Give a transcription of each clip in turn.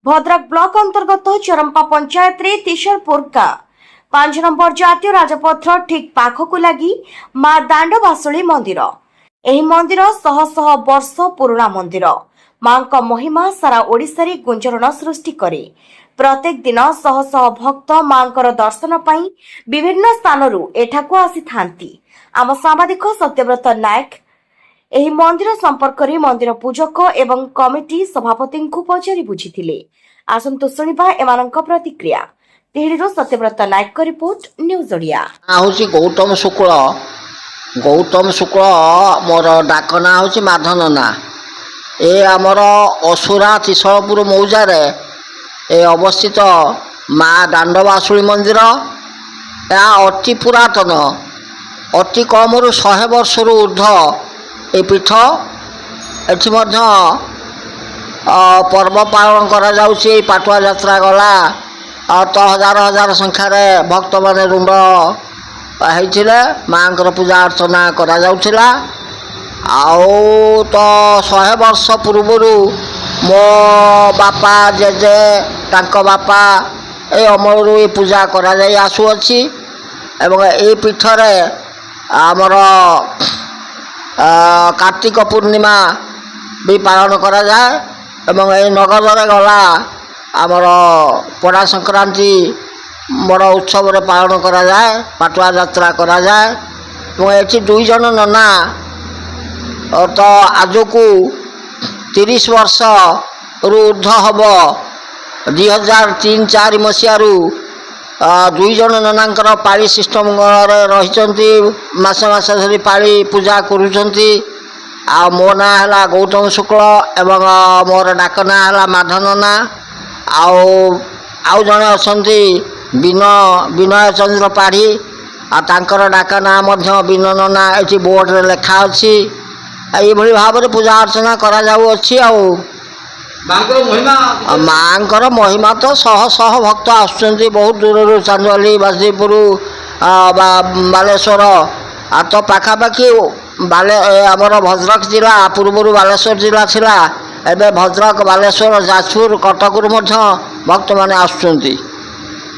Bhadrak block अंतर्गत चरंपा पंचायत रे तिशलपुर का 5 नंबर जातीय राजपथ ठीक पाखक लगी मां दांडवासुली मंदिर। एही मंदिर शह शह वर्ष पुराना मंदिर। मां का महिमा सारा ओडिशा रे गुंजरण सृष्टि करे। प्रत्येक दिन शह शह भक्त मांकर दर्शन पाई विभिन्न स्थानरू एठाकू आसी थांती। आम सांबादिक सत्यव्रत नायक एही मंदिर संपर्क रे मंदिर पूजक एवं कमिटी सभापति को पचारि बुझिथिले। आसंतु सुनिबा एमानंक प्रतिक्रिया। तिहिडीरो सत्यव्रत नायक को रिपोर्ट न्यूज ओडिया। हूँ गौतम शुक्ल मोर डाक ना हूँ माधन ना ए आमर असुरा तिशलपुर मौजार ए अवस्थित माँ दांडवासुली मंदिर। यह अति पुरातन अति कम 100 वर्ष ऊर्ध ए पीठ। एठी मध्य पर्व पालन करा जाउछि। पाटुआ यात्रा गला तो हजार हजार संख्यार भक्त माने रुंड होइथिले मांकर पूजा अर्चना करा जाउथिला। आउ तो 100 वर्ष पूर्वरु मो बापा जेजे तांको बापा ए अमलरू ए पूजा करा जाई आसुअछि एवं ए पीठरे आमर कार्तिक पूर्णिमा भी पालन करा जाए एवं ए नगदरे गला आमर पड़ा संक्रांति बड़ उत्सव पालन करा जाए। पाटुआ यात्रा करा जाए एवं एठी 2 जन नना तो आज को 30 वर्ष ऊर्ध हम 2003-4 मसीहारू 2 जन ननांकर पाली सिस्टम रही मास मास धरी पाली पूजा करुँच। आ मो ना है गौतम शुक्ल एवं मोर डाक ना है माधन ना। आउ जड़े अच्छा विनय चंद्र पाढ़ी आर डाक ना विनन ना ये बोर्ड रे लेखा अच्छी। ये भाव में पूजा अर्चना करा जाउछि। मांकर महिमा तो शह शह भक्त आसुच्चंती बहुत दूर चांदवाली बासदेवपुर बालेश्वर आ तो पाखापाखि आमर भद्रक जिला पूर्वर बालेश्वर जिला थिला एबे भद्रक बालेश्वर जाजपुर कटक भक्त मैंने आसुच्चंती।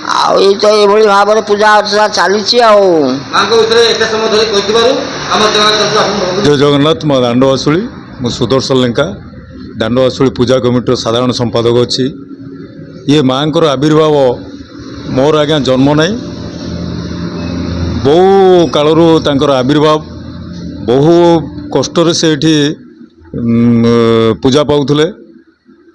आई तो ये भाव में पूजा अर्चना चली। जय जगन्नाथ माँ दांडवासुली मु सुदर्शन लेंका दांडवासुली पूजा कमिटर साधारण संपादक अच्छी। ये माँ को आविर्भाव मोर आज्ञा जन्म नहीं बहु कालरू तांकर आविर्भाव बहु कष्ट से पूजा पाउले।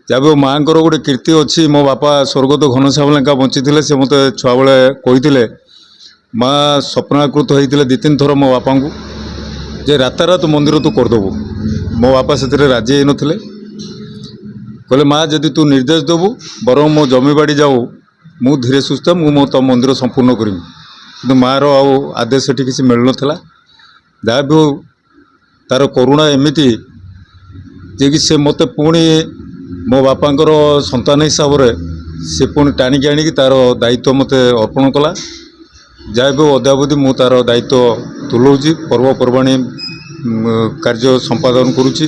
जब माँ को गोटे कीर्ति अच्छी मो बापा स्वर्गत घनश्याम लेंका बंची थे से मत छुआ बेले कही माँ स्वप्नाकृत होते 2-3 थर मो बापा को जे रातारात मंदिर तू करदेबू। मो बापा से राजी हो नथिले कहले माँ जदि तू निर्देश देबू बर मो जमी बाड़ी जाऊ मु धीरे सुस्थ मो तो मंदिर संपूर्ण करी कि माँ आदेश से किसी मिल नाला। जहाँ भी हो तार करुणा एमती जे कि से मत पुणी मो बापांकर संतान हिसाब से पुणी टाणिकी आनिकी तार दायित्व मत अर्पण कला। जहाँ भी अद्यावधि मु तार दायित्व तुलाऊँच पर्वपर्वाणी कार्य संपादन करुच्ची।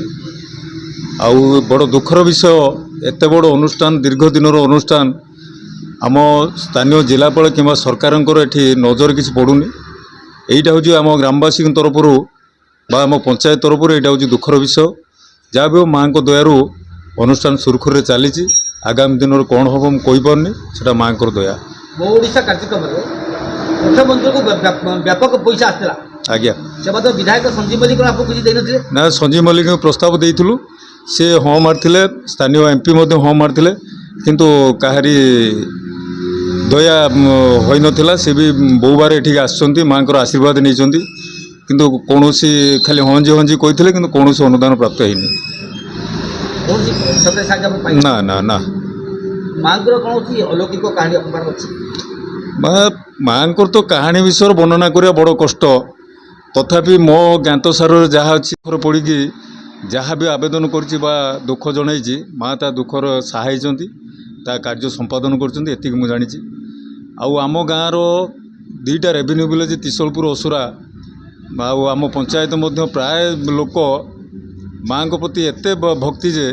आउ बड़ दुखर विषय एत बड़ अनुष्ठान दीर्घ दिन अनुष्ठान आम स्थानीय जिलापाल कि सरकार एठी नजर किसी पड़ूनी। यहीटा हूँ आम ग्रामवासी तरफ आम पंचायत तरफ यहाँ हूँ दुखर विषय। जहाँ भी माँ को दयारू अनुष्ठान सुरखुर चली। आगामी दिन में कौन हम कहीपरनी से माँ को दया। ओडिशा कार्यक्रम मुख्यमंत्री को व्यापक पैसा आसला आज्ञा से विधायक संजीव मल्लिक आपको कुछ देनथिले ना। संजीव मल्लिक प्रस्ताव देइथुलु से हाँ मारथिले स्थानीय एमपी मध्य हाँ मारथिले किंतु काहारी दया होई नथिला। से भी बहु बार एठी आसचंती माँ को आशीर्वाद नहीं किंतु कौनसी खाली हंजी हंजी कही किंतु कौनसी अनुदान प्राप्त होनी ना ना ना। माँ कौन अलौकिक कहानी अपमान अच्छी माँ को तो कहानी विषय वर्णना करिया बड़ कष्ट। तथापि मो ज्ञात सार जहाँ अच्छी पड़ी जहाँ भी आवेदन कर दुख जन माँ ता दुखर सहाय ता कार्य संपादन करती मुझे जानी। आम गाँव रो 2टा रेवेन्यू विलेज तिशलपुर असुरा आम पंचायत प्राय लोक ମାଆଙ୍କ ପ୍ରତି ଏତେ ଭକ୍ତି ଯେ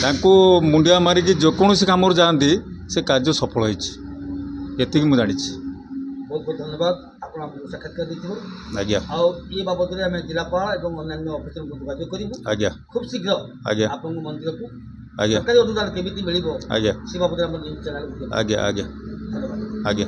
ତାଙ୍କୁ ମୁଣ୍ଡିଆ ମାରିକି ଯେକୌଣସି କାମରେ ଯାଆନ୍ତି ସେ କାର୍ଯ୍ୟ ସଫଳ ହେଇଛି, ଏତିକି ମୁଁ ଜାଣିଛି। ବହୁତ ବହୁତ ଧନ୍ୟବାଦ ଆପଣ ଆମକୁ ସାକ୍ଷାତକାର ଦେଇଥିବାରୁ। ଆଜ୍ଞା ଆଉ ଏ ବାବଦରେ ଆମେ ଜିଲ୍ଲାପାଳ ଏବଂ ଅନ୍ୟାନ୍ୟ ଅଫିସରଙ୍କୁ ଯୋଗାଯୋଗ କରିବୁ। ଆଜ୍ଞା ଖୁବ୍ ଶୀଘ୍ର ଆଜ୍ଞା ଆପଣଙ୍କୁ ମନ୍ଦିରକୁ ଆଜ୍ଞା ସରକାରୀ ଅନୁଦାନ କେମିତି ମିଳିବ ଆଜ୍ଞା ସେ ବାବଦରେ ଆମର ନ୍ୟୁଜ୍ ଚ୍ୟାନେଲ ଆଜ୍ଞା ଆଜ୍ଞା ଧନ୍ୟବାଦ। ଆଜ୍ଞା।